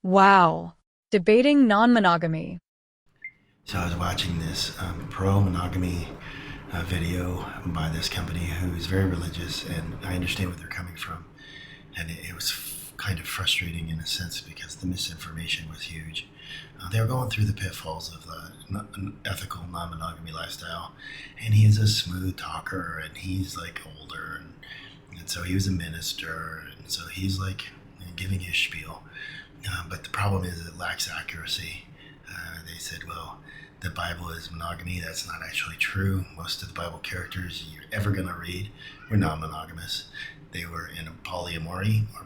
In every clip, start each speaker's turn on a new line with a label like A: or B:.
A: Wow. Debating non-monogamy.
B: So I was watching this pro-monogamy video by this company who's very religious, and I understand where they're coming from. And it was kind of frustrating in a sense because the misinformation was huge. They were going through the pitfalls of the ethical non-monogamy lifestyle, and he is a smooth talker, and he's like older, and so he was a minister, and so he's like giving his spiel. But the problem is it lacks accuracy. They said, well, the Bible is monogamy. That's not actually true. Most of the Bible characters you're ever going to read were non-monogamous. They were in a polyamory or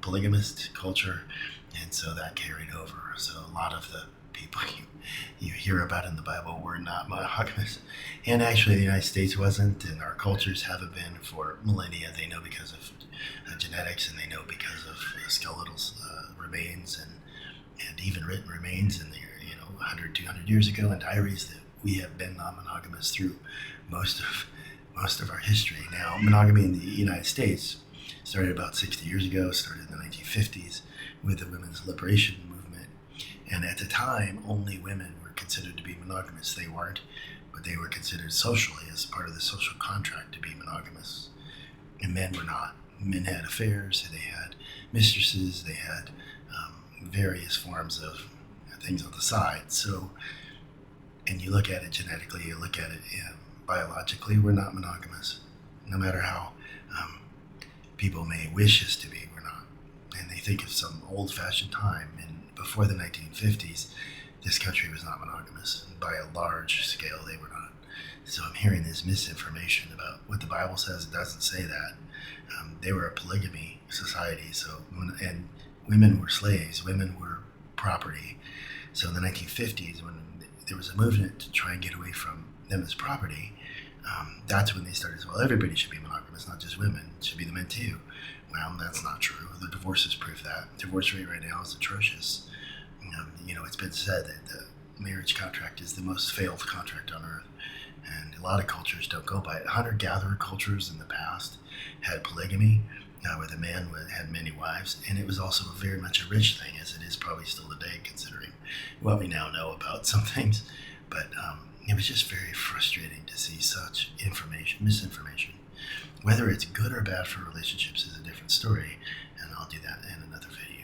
B: polygamist culture, and so that carried over. So a lot of the people you hear about in the Bible were not monogamous. And actually the United States wasn't, and our cultures haven't been for millennia. They know because of genetics, and they know because of skeletal remains and even written remains in the 100, 200 years ago in diaries that we have been non-monogamous through most of our history. Now, monogamy in the United States started about 60 years ago, started in the 1950s with the women's liberation movement. And at the time, only women were considered to be monogamous. They weren't, but they were considered socially as part of the social contract to be monogamous. And men were not. Men had affairs, they had mistresses, they had various forms of things on the side. So, and you look at it genetically, you look at it biologically, we're not monogamous. No matter how people may wish us to be, we're not. And they think of some old-fashioned time, and before the 1950s, this country was not monogamous. By a large scale, they were not. So I'm hearing this misinformation about what the Bible says. It doesn't say that. They were a polygamy society, and women were slaves, women were property. So in the 1950s, when there was a movement to try and get away from them as property, that's when they started, well, everybody should be monogamous, not just women. It should be the men too. Well, that's not true. The divorces prove that. Divorce rate right now is atrocious. It's been said that the marriage contract is the most failed contract on earth. And a lot of cultures don't go by it. Hunter-gatherer cultures in the past had polygamy, where the man had many wives, and it was also very much a rich thing, as it is probably still today, considering what we now know about some things. But it was just very frustrating to see such misinformation. Whether it's good or bad for relationships is a different story, and I'll do that in another video.